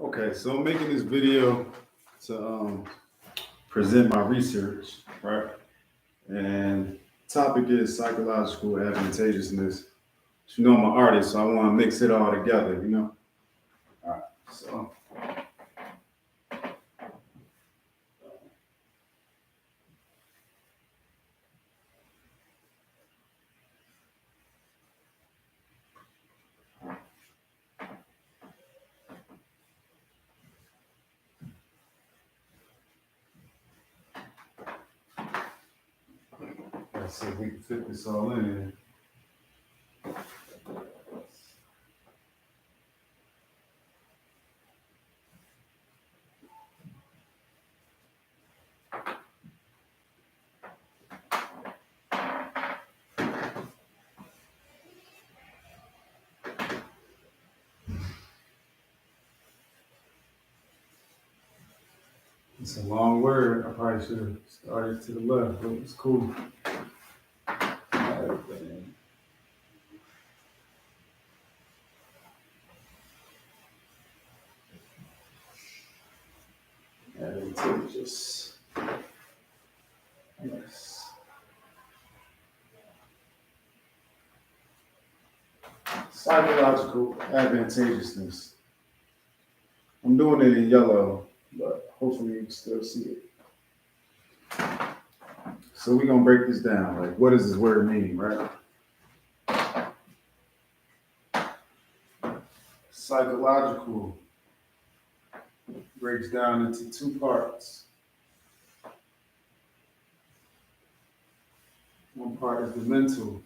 Okay, so I'm making this video to present my research, right? And topic is psychological advantageousness. You know, I'm an artist, so I want to mix it all together, you know? All right, so. Let's see if we can fit this all in. It's a long word. I probably should have started to the left, but it's cool. Advantageous. Yes. Psychological advantageousness. I'm doing it in yellow, but hopefully you can still see it. So we're gonna break this down. Like, what does this word mean, right? Psychological breaks down into two parts. One part is the mental.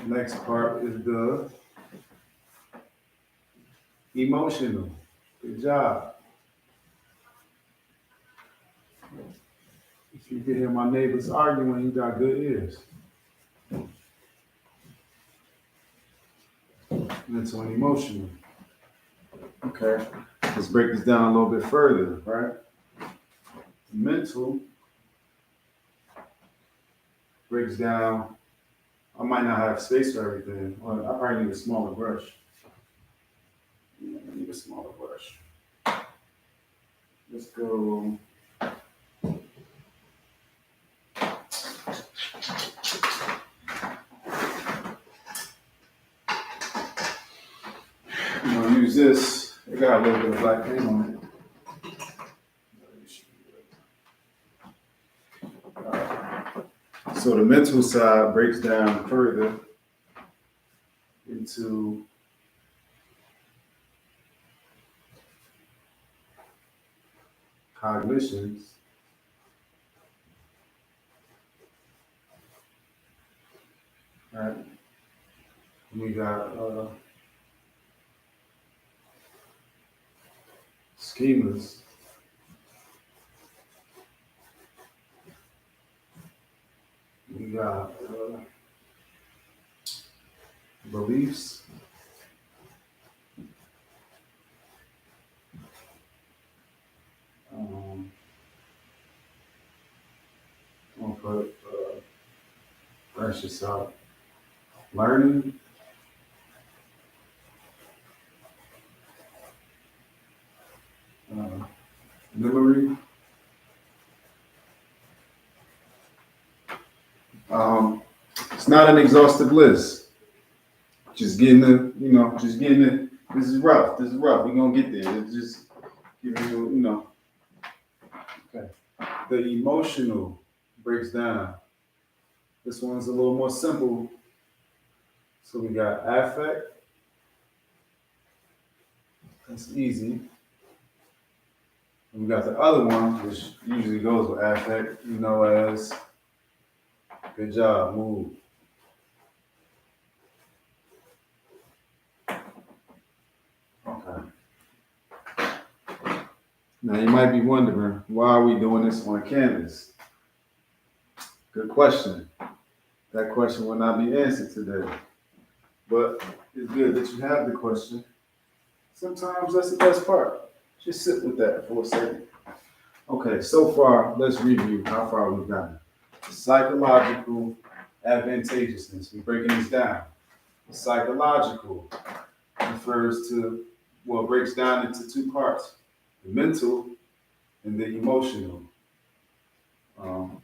Next part is the emotional. Good job. If you can hear my neighbors arguing, you got good ears. Mental and emotional. Okay, let's break this down a little bit further, right? Mental breaks down. I might not have space for everything. Well, I probably need a smaller brush. Yeah, I need a smaller brush. Let's go. I'm gonna use this. It got a little bit of black paint on it. So the mental side breaks down further into cognitions. Right. We got schemas. We got beliefs. I'm gonna put that's just out. Learning. Memory. It's not an exhaustive list. Just getting the. This is rough. We're gonna get there. It's just giving you, Okay. The emotional breaks down. This one's a little more simple. So we got affect. That's easy. And we got the other one, which usually goes with affect, as good job, move. Okay. Now you might be wondering, why are we doing this on canvas? Good question. That question will not be answered today. But it's good that you have the question. Sometimes that's the best part. Just sit with that for a second. Okay, so far, let's review how far we've gotten. Psychological advantageousness. We're breaking this down. Psychological refers to, well, breaks down into two parts, the mental and the emotional. Um,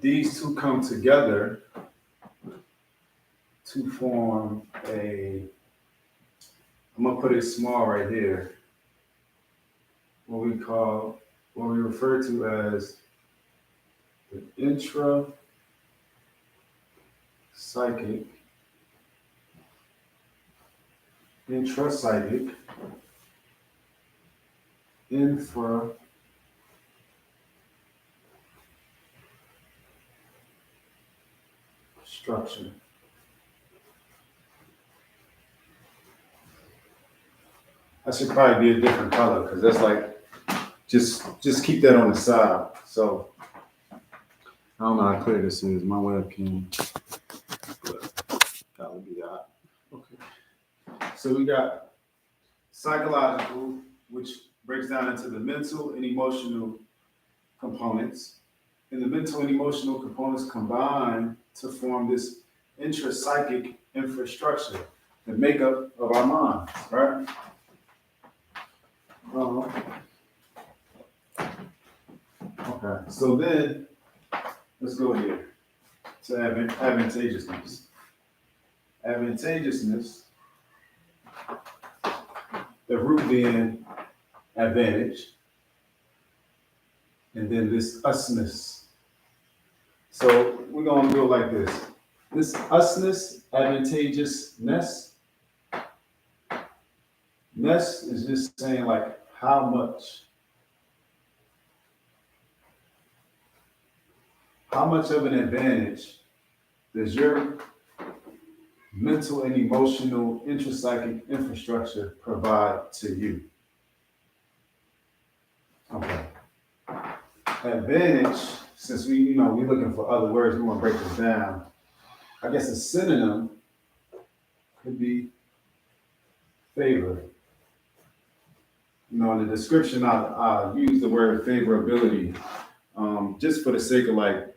these two come together to form I'm gonna put it small right here, what we refer to as the intrapsychic infrastructure. That should probably be a different color because that's like just keep that on the side. So I don't know how clear this is. My webcam, but that'll be that. Okay. So we got psychological, which breaks down into the mental and emotional components. And the mental and emotional components combine to form this intrapsychic infrastructure, the makeup of our minds, right? Okay, so then let's go here to advantageousness. Advantageousness, the root being advantage, and then this usness. So we're going to go like this. This usness, advantageousness, ness is just saying like how much. How much of an advantage does your mental and emotional intrapsychic infrastructure provide to you? Okay. Advantage, since we're looking for other words, we want to break this down. I guess a synonym could be favor. In the description, I use the word favorability, just for the sake of like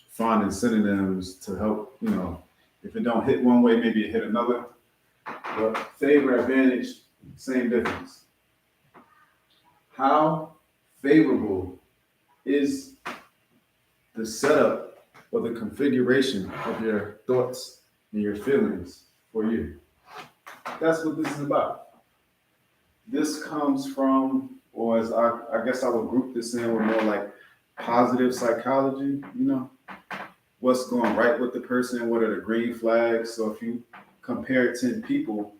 finding synonyms to help, if it don't hit one way, maybe it hit another. But favor, advantage, same difference. How favorable is the setup or the configuration of your thoughts and your feelings for you? That's what this is about. This comes from, or as I guess I would group this in with more like positive psychology, what's going right with the person, what are the green flags. So if you compare 10 people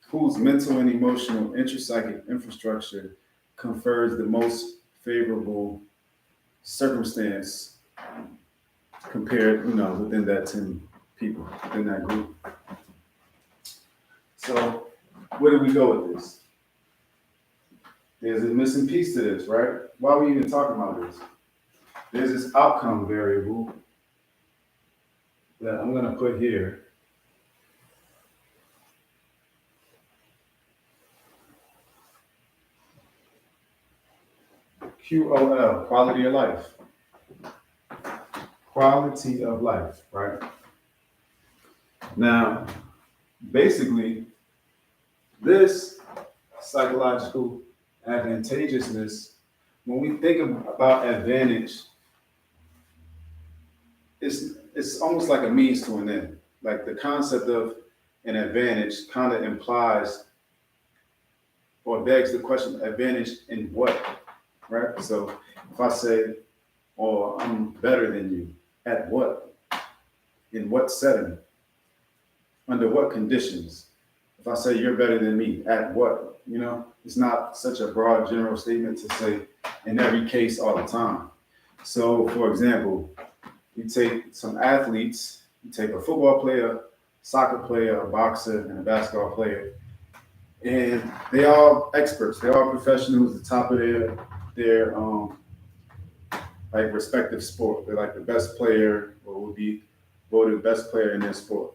whose mental and emotional intrapsychic infrastructure confers the most favorable circumstance compared, within that 10 people, within that group. So where do we go with this? There's a missing piece to this, right? Why are we even talking about this? There's this outcome variable that I'm going to put here. QOL, quality of life. Quality of life, right? Now, basically, this psychological advantageousness, when we think about advantage, it's almost like a means to an end. Like the concept of an advantage kind of implies or begs the question, advantage in what, right? So if I say, oh, I'm better than you, at what? In what setting? Under what conditions? If I say you're better than me, at what? It's not such a broad general statement to say in every case all the time. So for example, you take some athletes, you take a football player, soccer player, a boxer, and a basketball player, and they all experts, they're all professionals, the top of their like respective sport. They're like the best player or would be voted best player in their sport.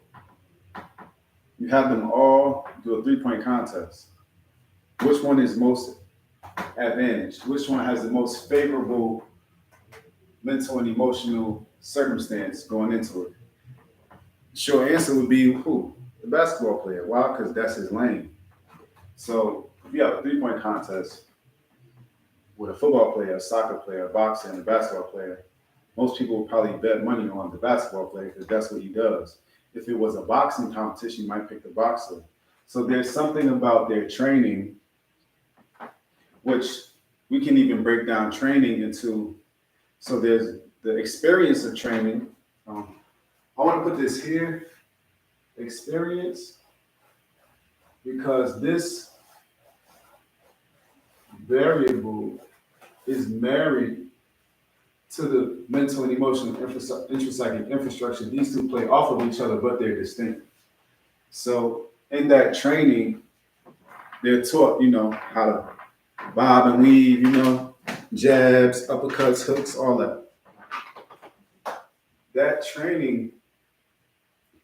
You have them all do a 3-point contest. Which one is most advantaged? Which one has the most favorable, mental and emotional circumstance going into it? Short answer would be who? The basketball player. Why? Because that's his lane. So if you have a 3-point contest with a football player, a soccer player, a boxer, and a basketball player, most people would probably bet money on the basketball player because that's what he does. If it was a boxing competition, you might pick the boxer. So there's something about their training, which we can even break down training into. So there's the experience of training. I want to put this here, experience, because this variable is married to the mental and emotional intrapsychic infrastructure. These two play off of each other, but they're distinct. So in that training, they're taught, how to bob and weave, jabs, uppercuts, hooks, all that. That training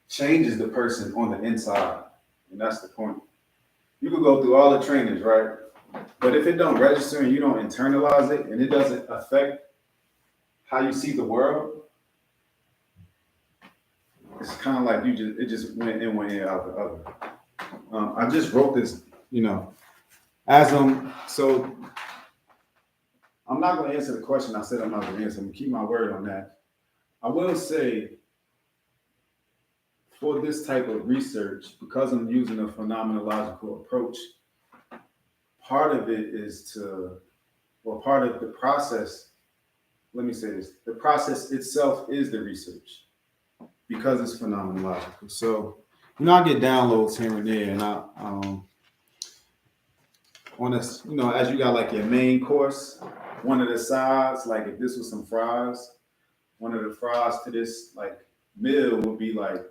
changes the person on the inside, and that's the point. You can go through all the trainings, right? But if it don't register and you don't internalize it, and it doesn't affect how you see the world, it's kind of like it just went in one ear out the other. I just wrote this, so I'm not going to answer the question I said I'm not going to answer. I'm going to keep my word on that. I will say, for this type of research, because I'm using a phenomenological approach, part of it is part of the process, let me say this, the process itself is the research because it's phenomenological. So, I get downloads here and there, and on this, as you got like your main course, one of the sides, like if this was some fries, one of the fries to this like meal would be like,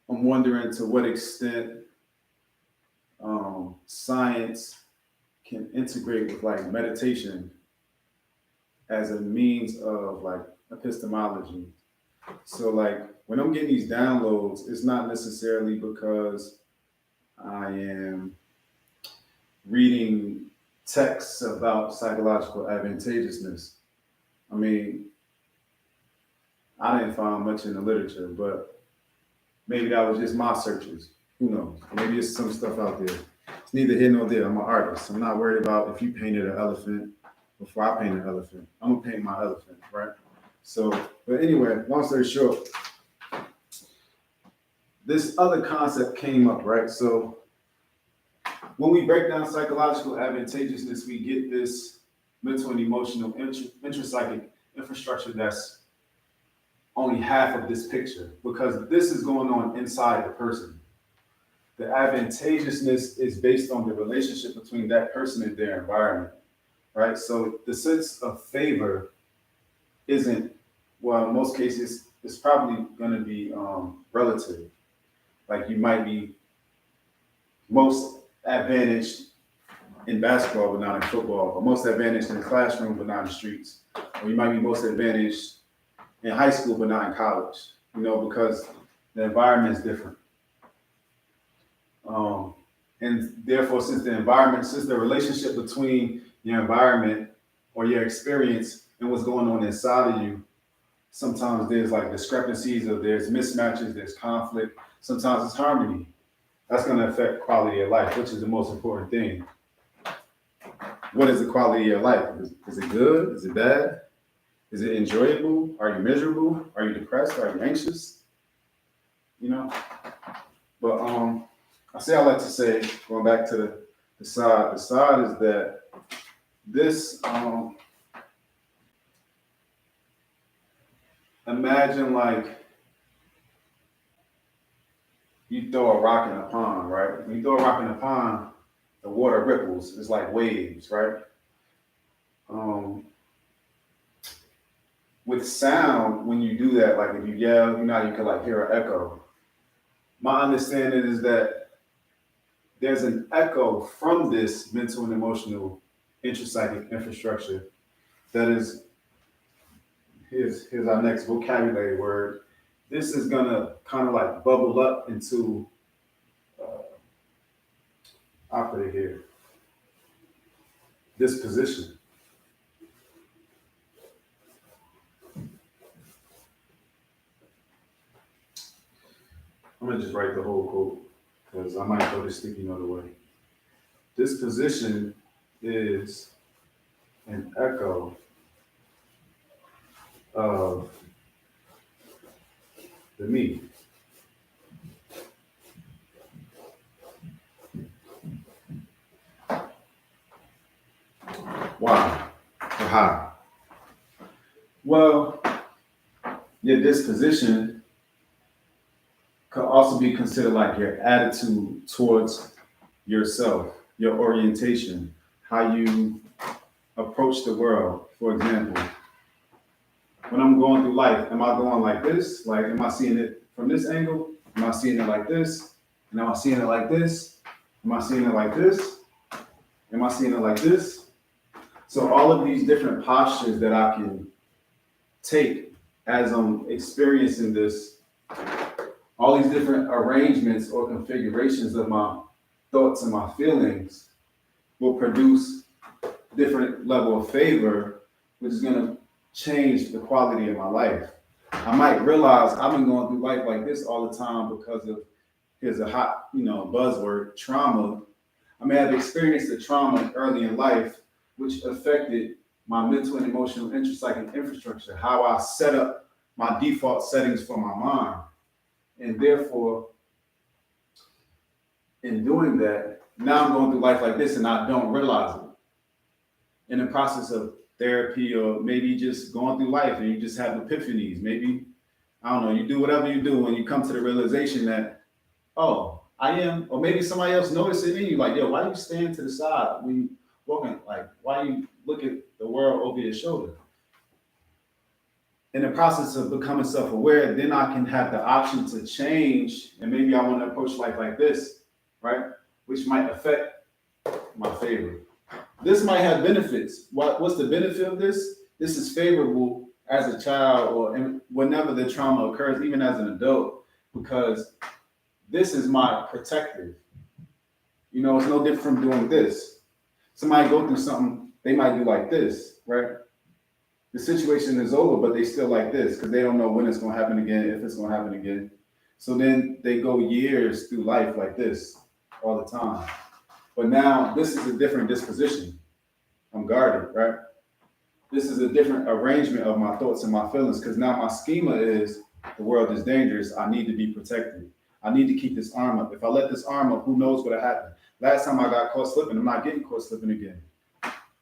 I'm wondering to what extent science can integrate with like meditation as a means of like epistemology. So like when I'm getting these downloads, it's not necessarily because I am reading texts about psychological advantageousness. I mean, I didn't find much in the literature, but maybe that was just my searches. Who knows? Maybe it's some stuff out there. It's neither here nor there. I'm an artist. I'm not worried about if you painted an elephant before I paint an elephant. I'm gonna paint my elephant, right? So, but anyway, long story short, this other concept came up, right? So when we break down psychological advantageousness, we get this mental and emotional intrapsychic infrastructure that's only half of this picture because this is going on inside the person. The advantageousness is based on the relationship between that person and their environment, right? So the sense of favor isn't, well, in most cases, it's probably going to be relative. Like you might be most advantaged in basketball, but not in football, or most advantaged in the classroom, but not in the streets. Or you might be most advantaged in high school, but not in college, because the environment is different. And therefore, since the relationship between your environment or your experience and what's going on inside of you, sometimes there's like discrepancies or there's mismatches, there's conflict, sometimes it's harmony. That's going to affect quality of life, which is the most important thing. What is the quality of your life? Is it good? Is it bad? Is it enjoyable? Are you miserable? Are you depressed? Are you anxious? But I like to say, going back to the side is that this, imagine like you throw a rock in a pond, right? When you throw a rock in a pond, the water ripples. It's like waves, right? With sound, when you do that, like if you yell, you can like hear an echo. My understanding is that there's an echo from this mental and emotional intrapsychic infrastructure that is, here's our next vocabulary word. This is gonna kind of like bubble up into, I'll put it here, disposition. I'm gonna just write the whole quote because I might throw this sticky note away. This position is an echo of the me. Why or how? Well, your disposition could also be considered like your attitude towards yourself, your orientation, how you approach the world. For example, when I'm going through life, am I going like this? Like, am I seeing it from this angle? Am I seeing it like this? And am I seeing it like this? Am I seeing it like this? Am I seeing it like this? So all of these different postures that I can take as I'm experiencing this, all these different arrangements or configurations of my thoughts and my feelings will produce different level of favor, which is going to change the quality of my life. I might realize I've been going through life like this all the time because of, here's a hot, buzzword, trauma. I may have experienced the trauma early in life, which affected my mental and emotional intrapsychic infrastructure, how I set up my default settings for my mind. And therefore, in doing that, now I'm going through life like this and I don't realize it. In the process of therapy or maybe just going through life and you just have epiphanies, maybe, I don't know, you do whatever you do and you come to the realization that, oh, I am, or maybe somebody else noticed it in you, like, yo, why do you stand to the side when you walking, like, why you look at the world over your shoulder? In the process of becoming self-aware, then I can have the option to change, and maybe I want to approach life like this, right? Which might affect my favor. This might have benefits. What's the benefit of this? This is favorable as a child or whenever the trauma occurs, even as an adult, because this is my protective. It's no different from doing this. Somebody go through something, they might do like this, right? The situation is over, but they still like this because they don't know when it's going to happen again, if it's going to happen again. So then they go years through life like this all the time. But now this is a different disposition. I'm guarded, right? This is a different arrangement of my thoughts and my feelings because now my schema is the world is dangerous. I need to be protected. I need to keep this arm up. If I let this arm up, who knows what'll happen? Last time I got caught slipping, I'm not getting caught slipping again.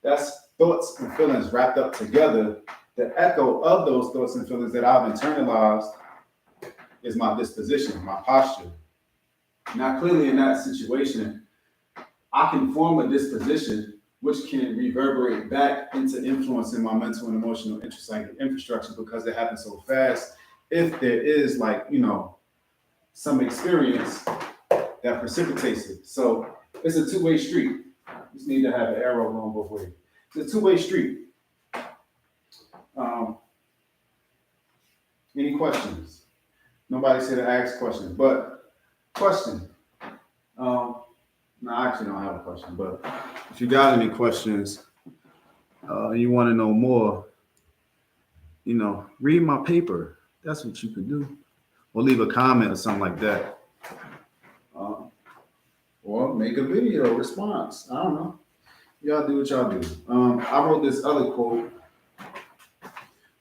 That's thoughts and feelings wrapped up together. The echo of those thoughts and feelings that I've internalized is my disposition, my posture. Now, clearly in that situation, I can form a disposition which can reverberate back into influencing my mental and emotional intrapsychic infrastructure because it happens so fast. If there is some experience that precipitates it. So it's a two-way street. You just need to have an arrow going both ways. It's a two-way street. Any questions? Nobody said to ask questions, but question. No, I actually don't have a question, but if you got any questions, you want to know more, read my paper. That's what you can do. Or leave a comment or something like that. Or make a video response. I don't know. Y'all do what y'all do. I wrote this other quote,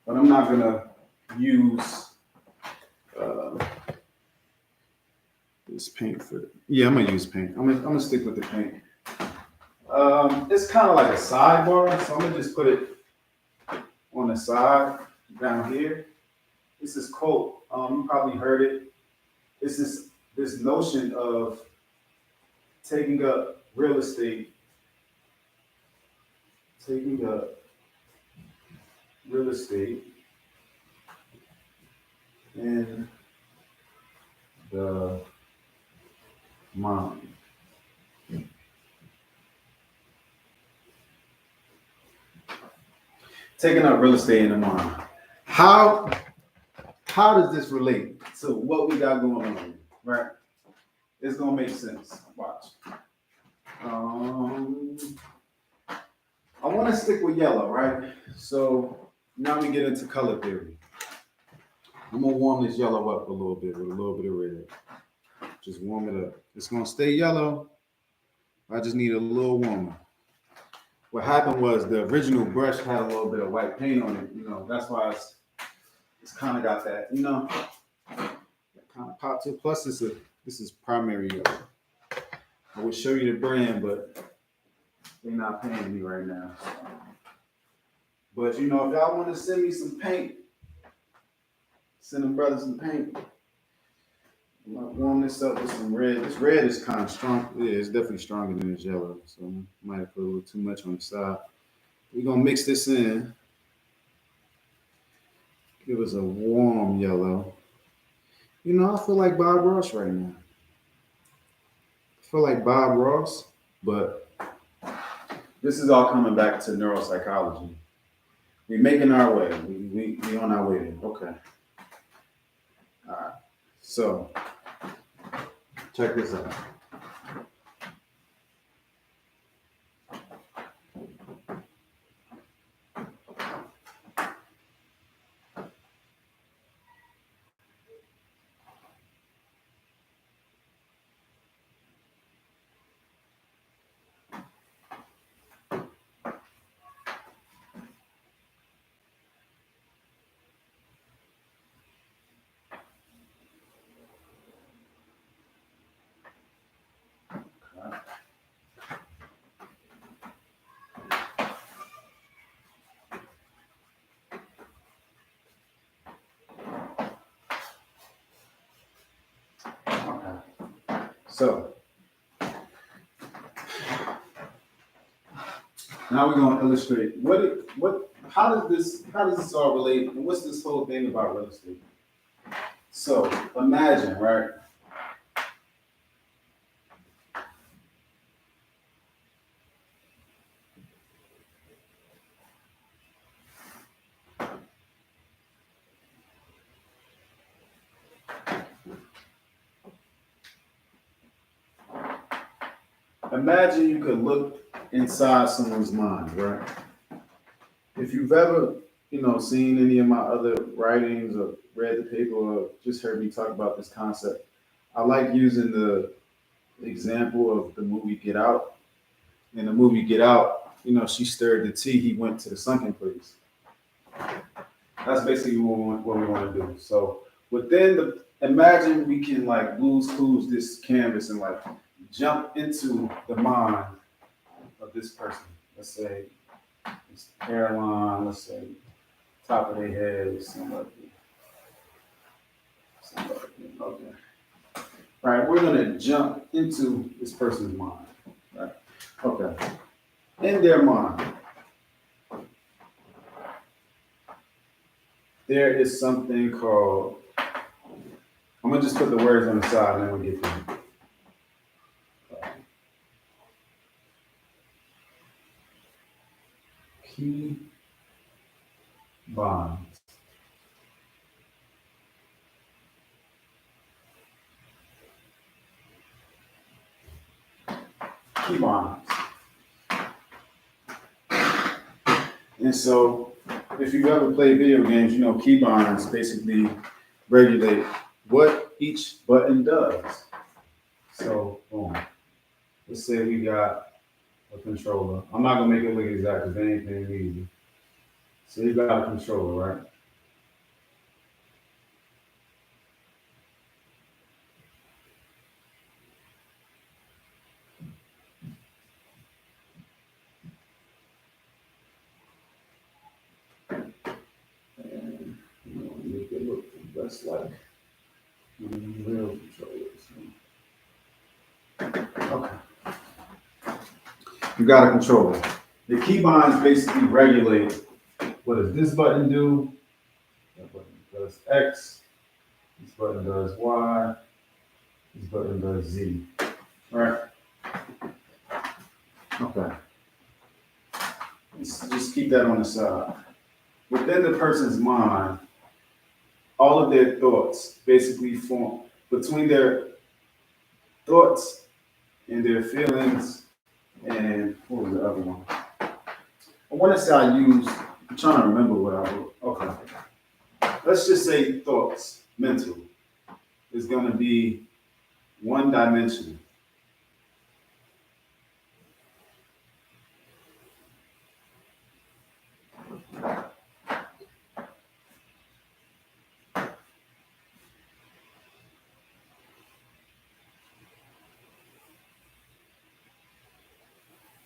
but I'm not gonna use this paint for it. Yeah, I'm gonna use paint. I'm gonna stick with the paint. It's kind of like a sidebar, so I'm gonna just put it on the side down here. This is quote. You probably heard it. It's this notion of taking up real estate. Taking up real estate in the mind. Taking up real estate in the mind. How does this relate to what we got going on here, right? It's gonna make sense. Watch. I want to stick with yellow, right? So now we get into color theory. I'm gonna warm this yellow up a little bit with a little bit of red. Just warm it up. It's gonna stay yellow. I just need a little warmer. What happened was the original brush had a little bit of white paint on it. You know, that's why it's kind of got that. You know, kind of pop to. Plus, this is primary yellow. I would show you the brand, but they're not paying me right now. But you know, if y'all want to send me some paint, send them brothers some paint. I'm gonna warm this up with some red. This red is kind of strong. Yeah, it's definitely stronger than this yellow. So I might have put a little too much on the side. We're gonna mix this in. Give us a warm yellow. You know, I feel like Bob Ross right now. I feel like Bob Ross, but this is all coming back to neuropsychology. We're making our way. We on our way there. Okay. All right. So check this out. So now we're gonna illustrate how does this all relate and what's this whole thing about real estate? So imagine, right? Imagine you could look inside someone's mind, right? If you've ever, you know, seen any of my other writings or read the paper or just heard me talk about this concept, I like using the example of the movie Get Out. In the movie Get Out, you know, she stirred the tea, he went to the sunken place. That's basically what we want to do. So imagine we can like Blue's Clues this canvas and like jump into the mind of this person. Let's say it's hairline, let's say top of their head, somebody. Okay. Right, we're gonna jump into this person's mind. Right. Okay. In their mind, there is something called. I'm gonna just put the words on the side and then we'll get there. Key bonds. Key bonds. And so, if you've ever played video games, you know key bonds basically regulate what each button does. So, boom. Let's say we got a controller. I'm not gonna make it look exact because anything easy. So you got a controller, right? And you know, make it look just like real controllers. Okay. You got a controller. The key bonds basically regulate what does this button do? That button does X. This button does Y. This button does Z. All right. Okay. Just keep that on the side. Within the person's mind, all of their thoughts basically form between their thoughts and their feelings. And what was the other one? I want to say I'm trying to remember what I wrote. Okay. Let's just say thoughts, mental, is going to be one dimension.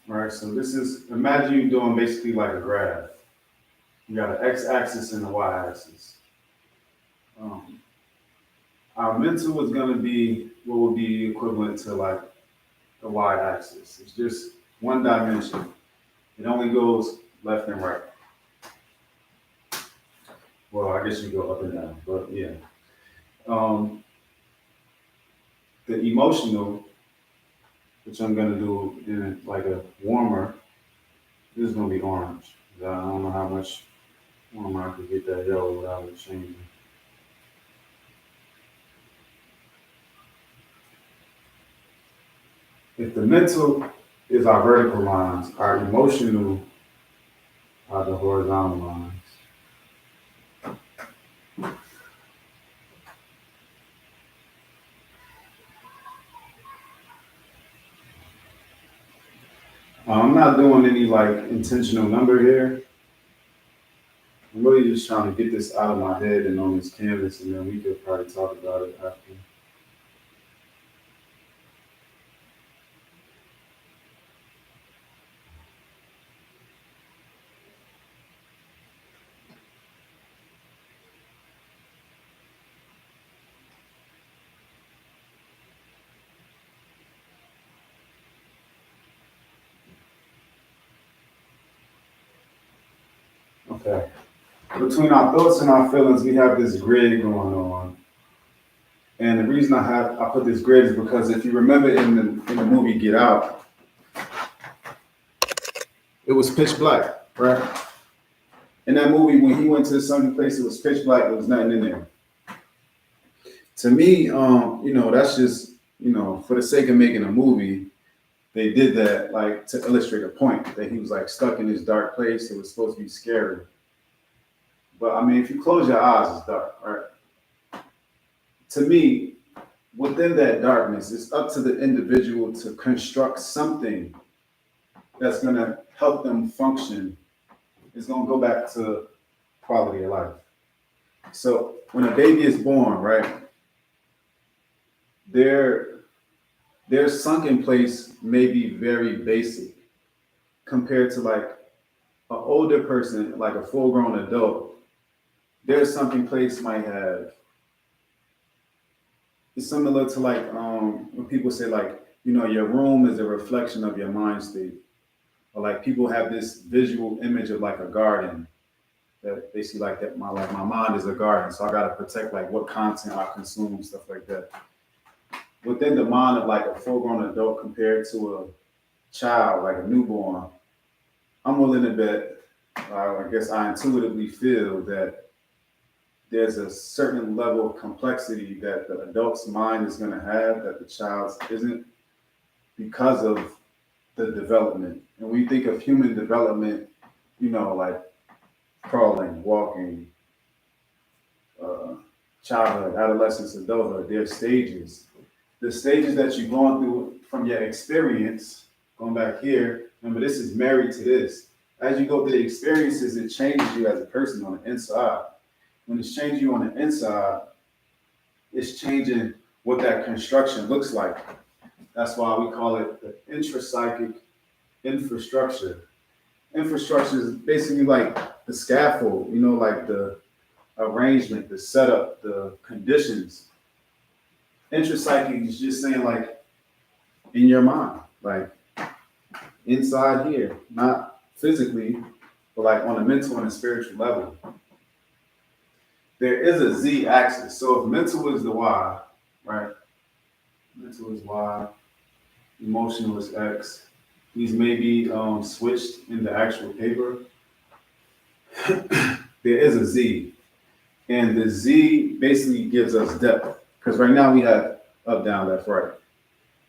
All right, so this is, imagine you doing basically like a graph. You got an x-axis and a y-axis. Um, our mental is going to be what would be equivalent to like the y-axis. It's just one dimension. It only goes left and right. Well, I guess you go up and down, but yeah. Um, the emotional, which I'm going to do in like a warmer, this is going to be orange. I don't know how much warmer I can get that yellow without it changing. If the mental is our vertical lines, our emotional are the horizontal lines. I'm not doing any like intentional number here. I'm really just trying to get this out of my head and on this canvas, and then we could probably talk about it after. Okay. Between our thoughts and our feelings, we have this grid going on. And the reason I put this grid is because if you remember in the movie Get Out, it was pitch black, right? In that movie, when he went to some place, it was pitch black. There was nothing in there. To me, that's just for the sake of making a movie, they did that like to illustrate a point that he was like stuck in this dark place. It was supposed to be scary. But I mean, if you close your eyes, it's dark, right? To me, within that darkness, it's up to the individual to construct something that's going to help them function. It's going to go back to quality of life. So when a baby is born, right, their sunken place may be very basic compared to like an older person, like a full-grown adult. Their sunken place might have. It's similar to like when people say like your room is a reflection of your mind state, or like people have this visual image of like a garden that they see like that. My mind is a garden, so I gotta protect like what content I consume and stuff like that. Within the mind of like a full-grown adult compared to a child, like a newborn, I'm willing to bet. I guess I intuitively feel that there's a certain level of complexity that the adult's mind is going to have that the child's isn't because of the development. And when you think of human development, like crawling, walking, childhood, adolescence, adulthood, there are stages. The stages that you're going through from your experience, going back here, remember this is married to this. As you go through the experiences, it changes you as a person on the inside. When it's changing you on the inside, it's changing what that construction looks like. That's why we call it the intrapsychic infrastructure. Infrastructure is basically like the scaffold, like the arrangement, the setup, the conditions. Intrapsychic is just saying like in your mind, like inside here, not physically, but like on a mental and a spiritual level. There is a Z axis. So if mental is the Y, right? Mental is Y, emotional is X. These may be switched in the actual paper. There is a Z. And the Z basically gives us depth. Because right now we have up, down, left, right.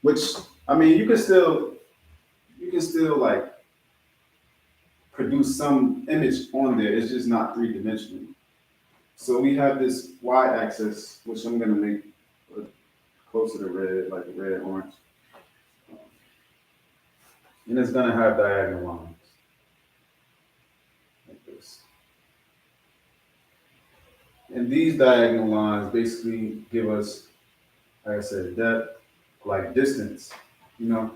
Which, I mean, you can still like produce some image on there. It's just not three-dimensional. So we have this y-axis, which I'm going to make close to the red, like the red orange. And it's gonna have diagonal lines like this. And these diagonal lines basically give us, like I said, depth, like distance, you know.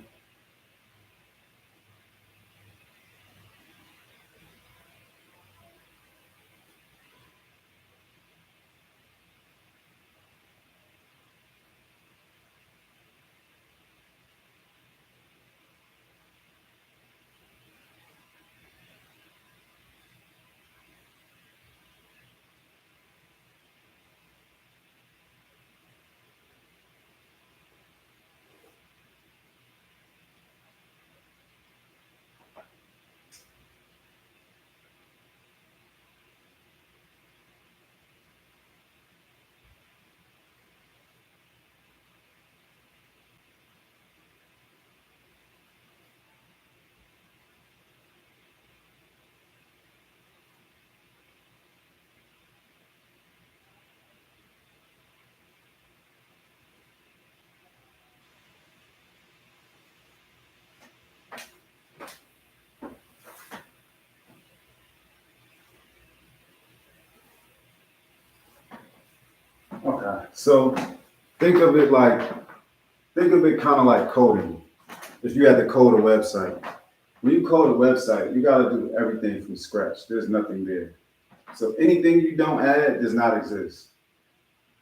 Okay. So think of it like, think of it kind of like coding. If you had to code a website, when you code a website, you got to do everything from scratch. There's nothing there. So anything you don't add does not exist.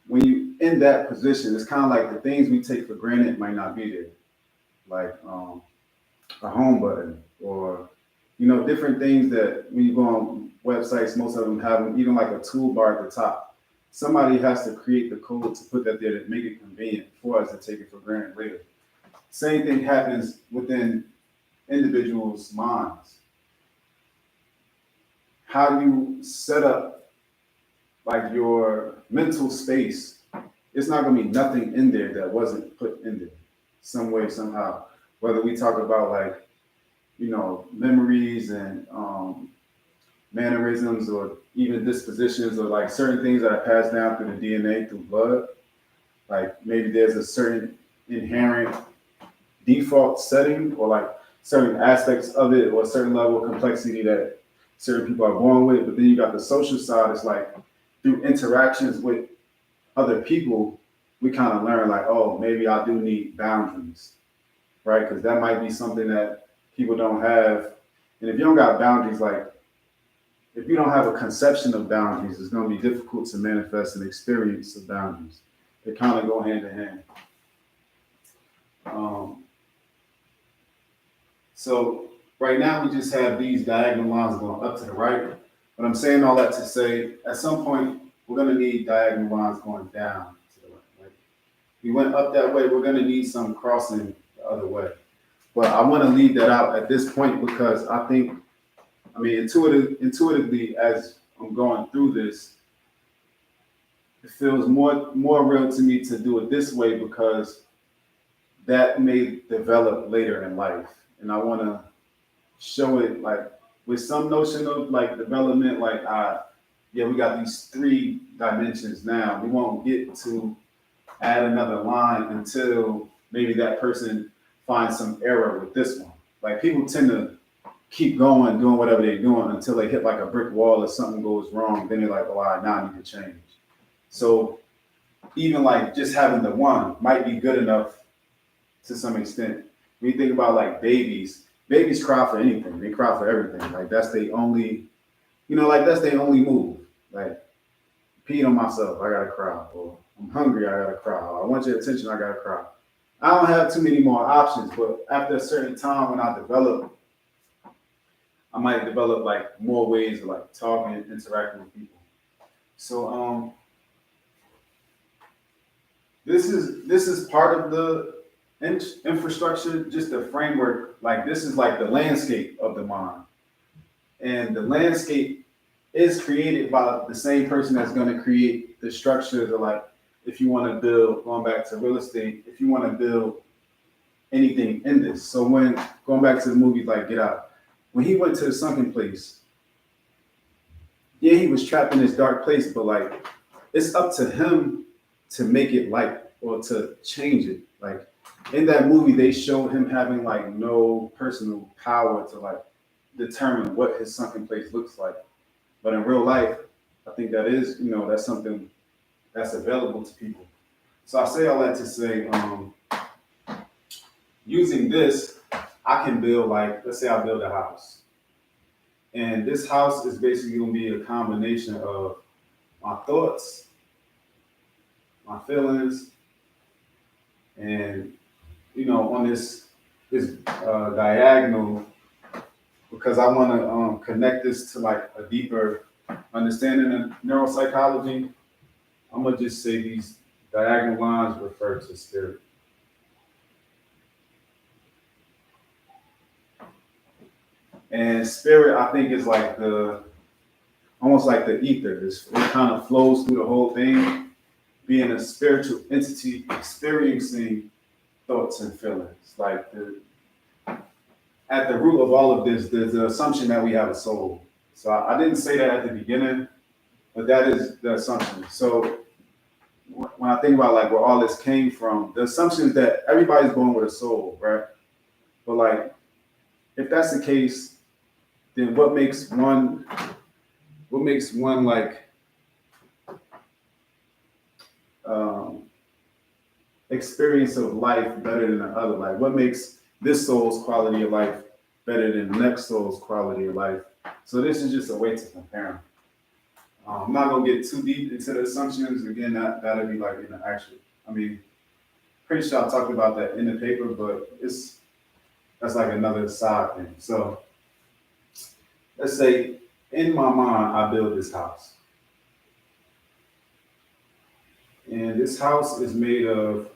When you in that position, it's kind of like the things we take for granted might not be there, like a home button or different things that when you go on websites, most of them have them, even like a toolbar at the top. Somebody has to create the code to put that there to make it convenient for us to take it for granted later. Same thing happens within individuals' minds. How you set up like your mental space, it's not going to be nothing in there that wasn't put in there some way, somehow. Whether we talk about like, memories and mannerisms or even dispositions or like certain things that are passed down through the DNA, through blood, like maybe there's a certain inherent default setting or like certain aspects of it or a certain level of complexity that certain people are born with. But then you got the social side. It's like through interactions with other people, we kind of learn like, oh, maybe I do need boundaries, right? Because that might be something that people don't have. And if you don't got boundaries, like if you don't have a conception of boundaries, it's going to be difficult to manifest an experience of boundaries. They kind of go hand in hand. Um, so right now we just have these diagonal lines going up to the right. But I'm saying all that to say, at some point, we're going to need diagonal lines going down to the right. Like we went up that way, we're going to need some crossing the other way. But I want to leave that out at this point because I think, intuitively, as I'm going through this, it feels more real to me to do it this way because that may develop later in life, and I want to show it like with some notion of like development. Like, yeah, we got these 3 dimensions now. We won't get to add another line until maybe that person finds some error with this one. Like people tend to keep going, doing whatever they're doing until they hit like a brick wall or something goes wrong. Then they're like, oh, all right, now I need to change. So even like just having the one might be good enough to some extent. When you think about like babies cry for anything. They cry for everything. Like that's their only, like that's their only move. Like peeing on myself, I gotta cry. Or I'm hungry, I gotta cry. Or I want your attention, I gotta cry. I don't have too many more options, but after a certain time when I might develop like more ways of like talking and interacting with people. So this is part of the infrastructure, just the framework. Like this is like the landscape of the mind, and the landscape is created by the same person that's going to create the structures. Or like, if you want to build, going back to real estate, if you want to build anything in this. So when going back to the movies like Get Out, when he went to the sunken place, yeah, he was trapped in this dark place, but like it's up to him to make it light. or to change it. Like in that movie, they showed him having like no personal power to like determine what his sunken place looks like. But in real life, I think that is, that's something that's available to people. So I say all that to say, using this, I can build like, let's say I build a house. And this house is basically going to be a combination of my thoughts, my feelings, and on this diagonal, because I want to connect this to like a deeper understanding of neuropsychology. I'm gonna just say these diagonal lines refer to spirit. And spirit, I think, is like almost like the ether. It kind of flows through the whole thing, being a spiritual entity experiencing thoughts and feelings. Like at the root of all of this, there's the assumption that we have a soul. So I didn't say that at the beginning, but that is the assumption. So when I think about like where all this came from, the assumption is that everybody's born with a soul, right? But like, if that's the case, then what makes one like experience of life better than the other? Like, what makes this soul's quality of life better than the next soul's quality of life? So this is just a way to compare them. I'm not gonna get too deep into the assumptions. Again, that'll be like in the actual. I mean, pretty sure I talked about that in the paper, but that's like another side thing. So let's say in my mind, I build this house. And this house is made of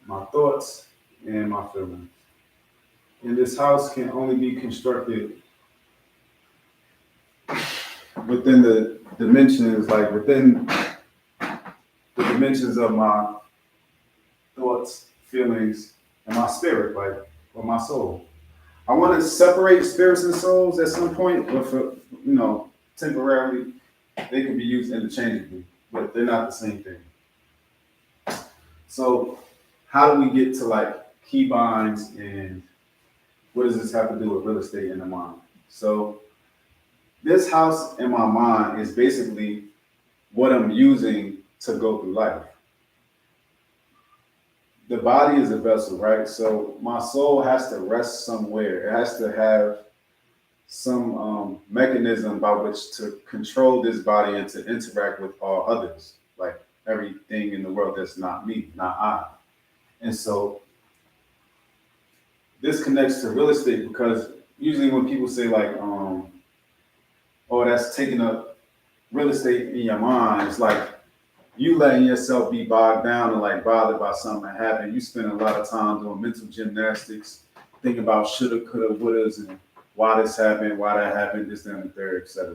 my thoughts and my feelings. And this house can only be constructed within the dimensions, like within the dimensions of my thoughts, feelings, and my spirit, like, or my soul. I want to separate spirits and souls at some point, but for, temporarily, they can be used interchangeably, but they're not the same thing. So how do we get to like key binds, and what does this have to do with real estate in the mind? So this house in my mind is basically what I'm using to go through life. The body is a vessel, right? So my soul has to rest somewhere. It has to have some mechanism by which to control this body and to interact with all others, like everything in the world that's not me, not I. And so this connects to real estate, because usually when people say like, oh, that's taking up real estate in your mind, it's like you letting yourself be bogged down and like bothered by something that happened. You spend a lot of time doing mental gymnastics, thinking about shoulda, coulda, wouldas, and why this happened, why that happened, this, that, and the third, etc.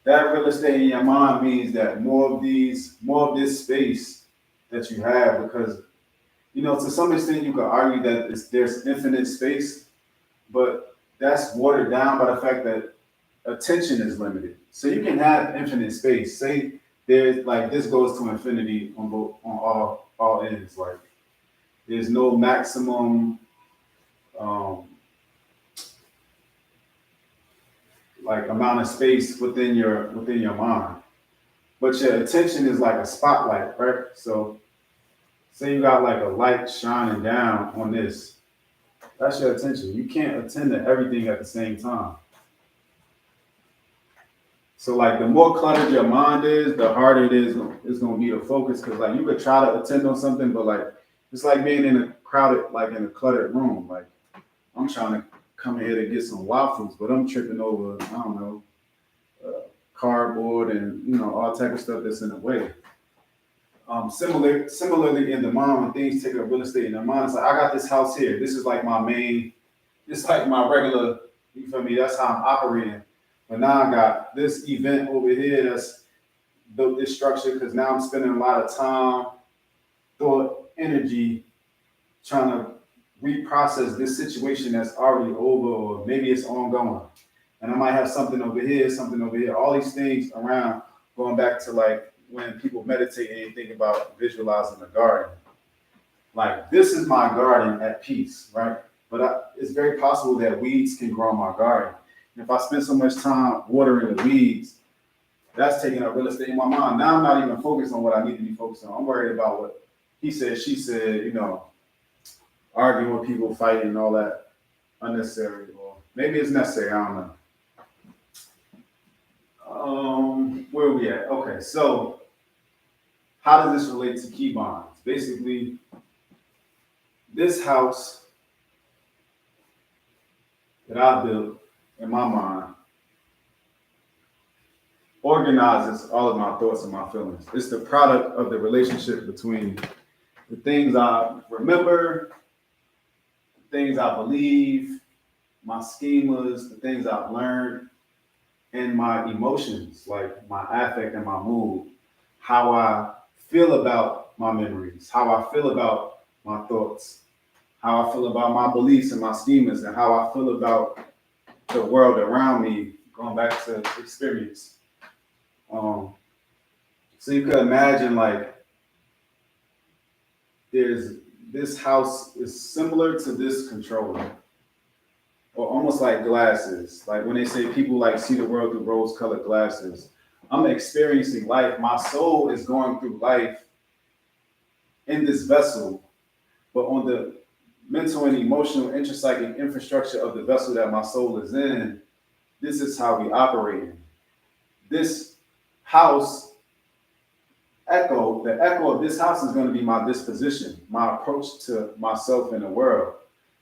That real estate in your mind means that more of this space that you have, because to some extent you could argue that there's infinite space, but that's watered down by the fact that attention is limited. So you can have infinite space. Say there's like this goes to infinity on all ends. Like there's no maximum like amount of space within your mind. But your attention is like a spotlight, right? So say you got like a light shining down on this. That's your attention. You can't attend to everything at the same time. So like the more cluttered your mind is, the harder it's gonna be to focus. Cause like you could try to attend on something, but like it's like being in a crowded, like in a cluttered room. Like I'm trying to come in here to get some waffles, but I'm tripping over, I don't know, cardboard and all type of stuff that's in the way. Similarly in the mind, when things take up real estate in the mind, it's like I got this house here. This is like my main, it's like my regular, you feel me? That's how I'm operating. But now I got this event over here that's built this structure, because now I'm spending a lot of time, thought, energy trying to reprocess this situation that's already over, or maybe it's ongoing. And I might have something over here, all these things around, going back to like, when people meditate and they think about visualizing a garden. Like, this is my garden at peace, right? But it's very possible that weeds can grow in my garden. And if I spend so much time watering the weeds, that's taking up real estate in my mind. Now I'm not even focused on what I need to be focused on. I'm worried about what he said, she said, arguing with people, fighting, and all that unnecessary. Or maybe it's necessary, I don't know. Where are we at? Okay, so how does this relate to key bonds? Basically, this house that I built in my mind organizes all of my thoughts and my feelings. It's the product of the relationship between the things I remember, the things I believe, my schemas, the things I've learned, and my emotions, like my affect and my mood, how I feel about my memories, how I feel about my thoughts, how I feel about my beliefs and my schemas, and how I feel about the world around me, going back to experience. So you could imagine, like, this house is similar to this controller, or almost like glasses. Like when they say people like see the world through rose-colored glasses, I'm experiencing life. My soul is going through life in this vessel, but on the mental and emotional intrapsychic infrastructure of the vessel that my soul is in, this is how we operate in. This house the echo of this house is going to be my disposition, my approach to myself and the world.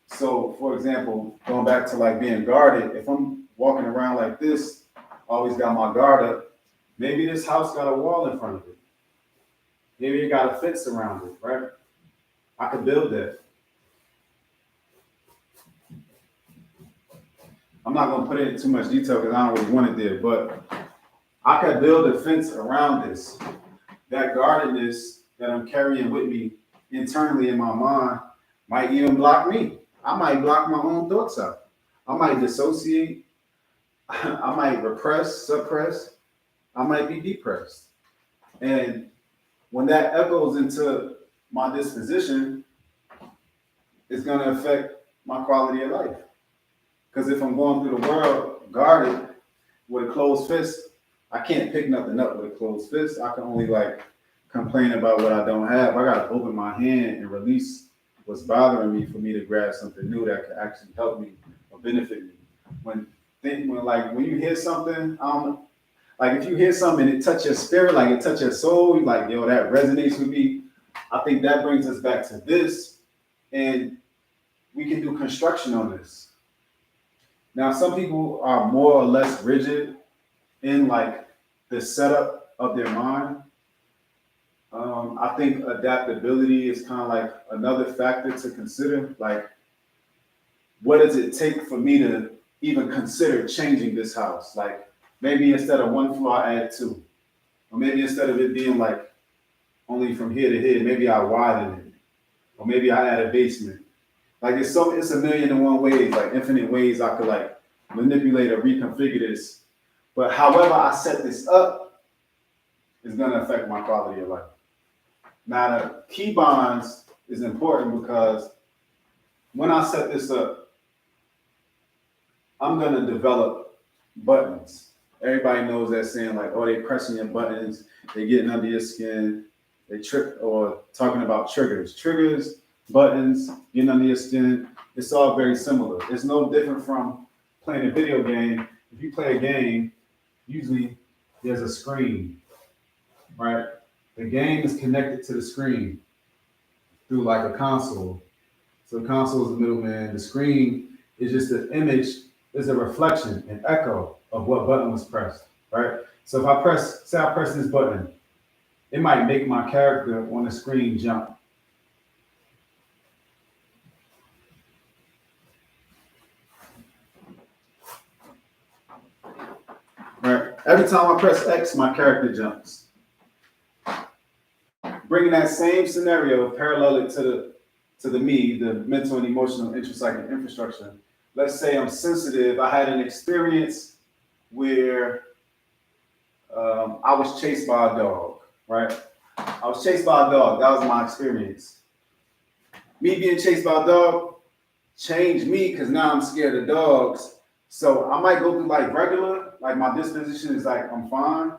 So, for example, going back to like being guarded, if I'm walking around like this, always got my guard up, maybe this house got a wall in front of it. Maybe it got a fence around it, right? I could build that. I'm not going to put it in too much detail because I don't really want it there, but I could build a fence around this. That guardedness that I'm carrying with me internally in my mind might even block me. I might block my own thoughts out. I might dissociate. I might repress, suppress. I might be depressed. And when that echoes into my disposition, it's going to affect my quality of life. Because if I'm going through the world guarded with a closed fist, I can't pick nothing up with a closed fist. I can only like complain about what I don't have. I got to open my hand and release what's bothering me for me to grab something new that could actually help me or benefit me. When you hear something, like if you hear something and it touch your spirit, like it touch your soul, you're like, yo, that resonates with me. I think that brings us back to this, and we can do construction on this. Now, some people are more or less rigid in like the setup of their mind. I think adaptability is kind of like another factor to consider. Like, what does it take for me to even consider changing this house? Like, maybe instead of one floor, I add two. Or maybe instead of it being like only from here to here, maybe I widen it. Or maybe I add a basement. Like, it's a million and one ways, like infinite ways I could like manipulate or reconfigure this. But however I set this up is going to affect my quality of life. Now, the key bonds is important because when I set this up, I'm going to develop buttons. Everybody knows that saying like, oh, they pressing your buttons, they getting under your skin, they trick, or talking about triggers. Triggers, buttons, getting under your skin, it's all very similar. It's no different from playing a video game. If you play a game, usually there's a screen, right? The game is connected to the screen through like a console. So the console is the middleman. The screen is just an image, is a reflection, an echo of what button was pressed, right? So if I press this button, it might make my character on the screen jump. Right? Every time I press X, my character jumps. Bringing that same scenario, parallel it to the me, the mental and emotional intrapsychic infrastructure. Let's say I'm sensitive. I had an experience where I was chased by a dog, right? I was chased by a dog. That was my experience. Me being chased by a dog changed me because now I'm scared of dogs. So I might go through like regular, like my disposition is like I'm fine.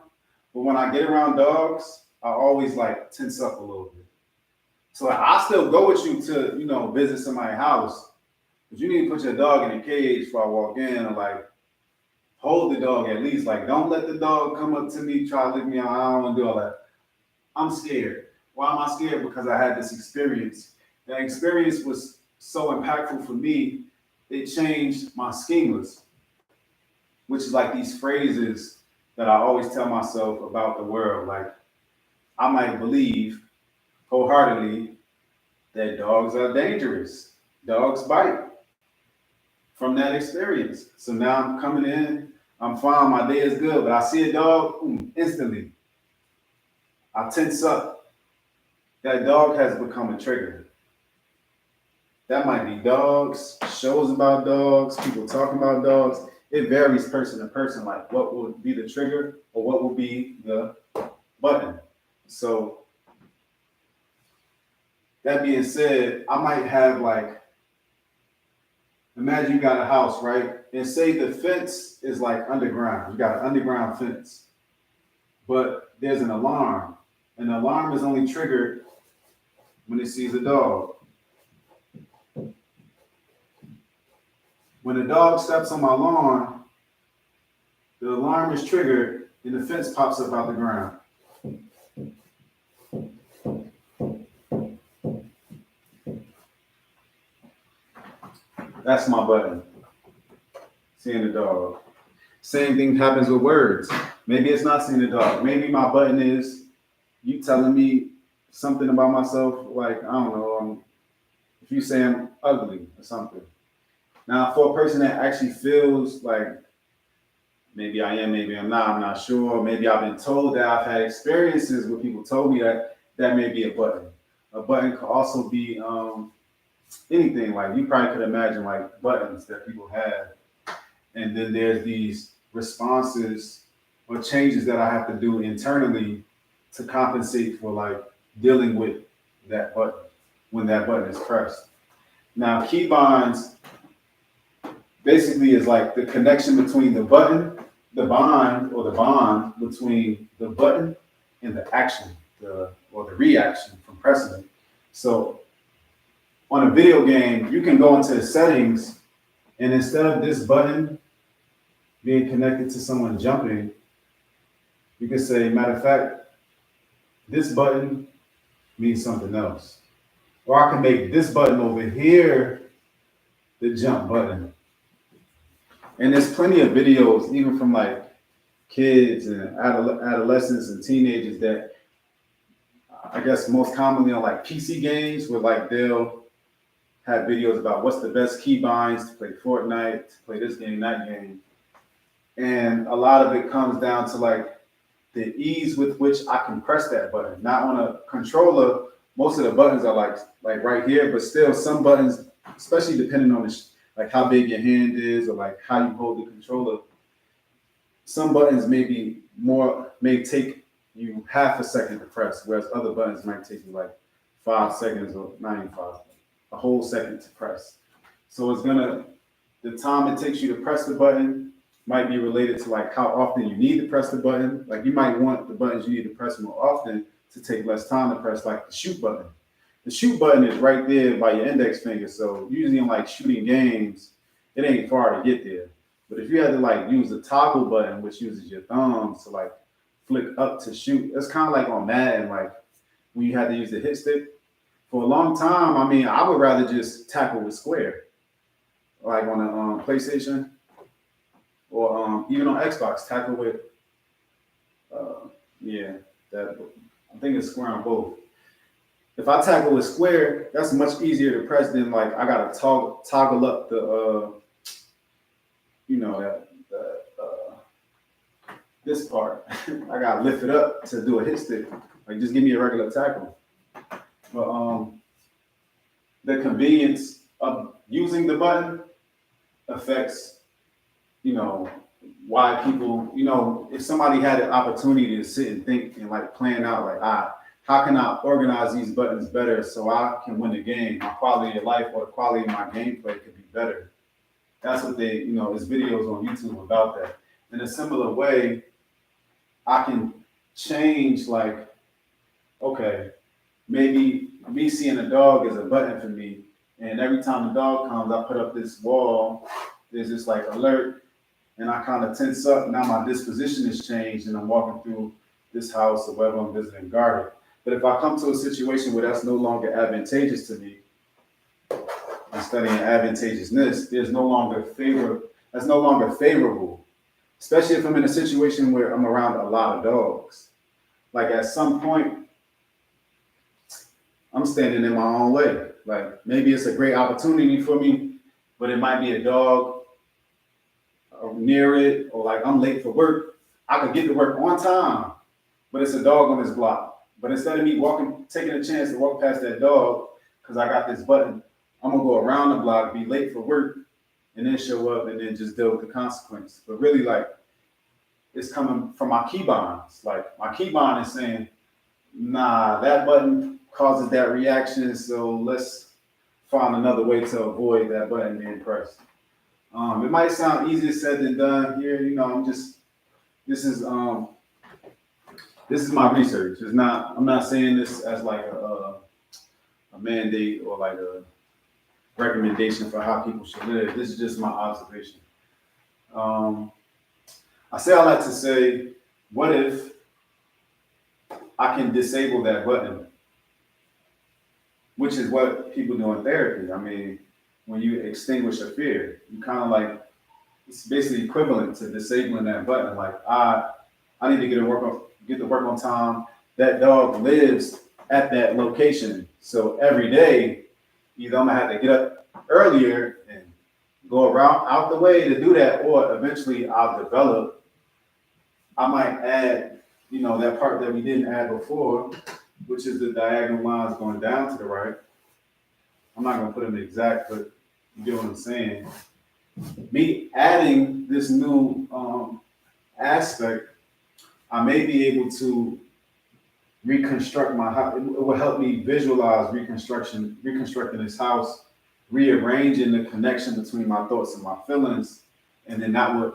But when I get around dogs, I always like tense up a little bit. So like, I still go with you to, visit somebody's house. But you need to put your dog in a cage before I walk in, or like hold the dog at least. Like don't let the dog come up to me, try to lick me out. I don't want to do all that. I'm scared. Why am I scared? Because I had this experience. That experience was so impactful for me, it changed my schemas, which is like these phrases that I always tell myself about the world. Like I might believe wholeheartedly that dogs are dangerous. Dogs bite from that experience. So now I'm coming in, I'm fine, my day is good, but I see a dog, instantly, I tense up. That dog has become a trigger. That might be dogs, shows about dogs, people talking about dogs. It varies person to person, like what would be the trigger or what would be the button. So that being said, I might have like, imagine you got a house, right? And say the fence is like underground. You got an underground fence, but there's an alarm. An alarm is only triggered when it sees a dog. When a dog steps on my lawn, the alarm is triggered and the fence pops up out the ground. That's my button. Seeing the dog. Same thing happens with words. Maybe it's not seeing the dog. Maybe my button is you telling me something about myself, like, I don't know, if you say I'm ugly or something. Now, for a person that actually feels like maybe I am, maybe I'm not sure. Maybe I've been told that I've had experiences where people told me that may be a button. A button could also be anything. Like you probably could imagine like buttons that people have. And then there's these responses or changes that I have to do internally to compensate for like dealing with that button when that button is pressed. Now, key binds basically is like the connection between the button, the bond between the button and the action, or the reaction from pressing it. So on a video game, you can go into the settings, and instead of this button being connected to someone jumping, you can say, matter of fact, this button means something else. Or I can make this button over here the jump button. And there's plenty of videos, even from like kids and adolescents and teenagers, that I guess most commonly on like PC games, where like they'll have videos about what's the best keybinds to play Fortnite, to play this game, that game. And a lot of it comes down to like the ease with which I can press that button. Not on a controller, most of the buttons are like right here, but still some buttons, especially depending on like how big your hand is or like how you hold the controller, some buttons may take you half a second to press, whereas other buttons might take you like 5 seconds or not even 5, a whole second to press. So the time it takes you to press the button might be related to like how often you need to press the button. Like you might want the buttons you need to press more often to take less time to press, like the shoot button. The shoot button is right there by your index finger. So usually in like shooting games, it ain't far to get there. But if you had to like use the toggle button, which uses your thumbs to like flick up to shoot, it's kind of like on Madden, like when you had to use the hit stick. For a long time, I mean, I would rather just tackle with square, like on a PlayStation or even on Xbox, tackle with, that I think it's square on both. If I tackle with square, that's much easier to press than like I gotta toggle up the this part. I gotta lift it up to do a hit stick. Like just give me a regular tackle. But the convenience of using the button affects, why people, if somebody had an opportunity to sit and think and like plan out, like, how can I organize these buttons better so I can win the game? My quality of life or the quality of my gameplay could be better. That's what they, there's videos on YouTube about that. In a similar way, I can change, like, okay, maybe me seeing a dog is a button for me. And every time the dog comes, I put up this wall, there's this like alert, and I kind of tense up. Now my disposition has changed and I'm walking through this house or wherever I'm visiting guarded. But if I come to a situation where that's no longer advantageous to me, I'm studying advantageousness, that's no longer favorable. Especially if I'm in a situation where I'm around a lot of dogs. Like at some point, I'm standing in my own way. Like maybe it's a great opportunity for me, but it might be a dog near it, or like I'm late for work. I could get to work on time, but it's a dog on this block. But instead of me taking a chance to walk past that dog, because I got this button, I'm gonna go around the block, be late for work, and then show up and then just deal with the consequence. But really, like, it's coming from my keybinds. Like my keybind is saying, nah, that button causes that reaction, so let's find another way to avoid that button being pressed. It might sound easier said than done here. This is my research. I'm not saying this as like a mandate or like a recommendation for how people should live. This is just my observation. I like to say, what if I can disable that button? Which is what people do in therapy. I mean, when you extinguish a fear, you kind of like, it's basically equivalent to disabling that button. Like, I need to get to work on time. That dog lives at that location. So every day, either I'm gonna have to get up earlier and go around out the way to do that, or eventually I might add, that part that we didn't add before, which is the diagonal lines going down to the right. I'm not gonna put them exact, but you get what I'm saying. Me adding this new aspect, I may be able to reconstruct my house. It will help me visualize reconstructing this house, rearranging the connection between my thoughts and my feelings, and then that would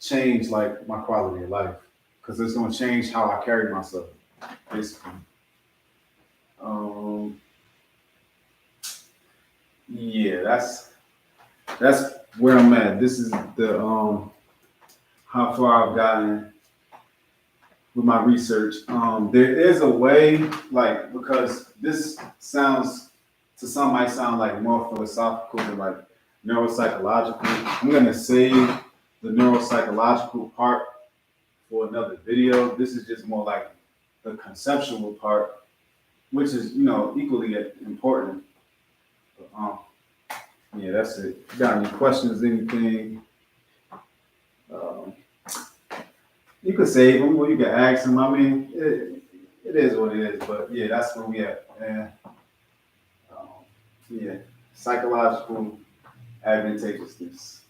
change like my quality of life, because it's going to change how I carry myself, basically. Yeah, that's where I'm at. This is the how far I've gotten with my research. There is a way, like, because this sounds to some might sound like more philosophical than like neuropsychological. I'm gonna save the neuropsychological part for another video. This is just more like the conceptual part, which is equally important. But, yeah, that's it. Got any questions? Anything? You could save them, or you could ask them. I mean, it is what it is. But yeah, that's where we at. And yeah, psychological advantageousness.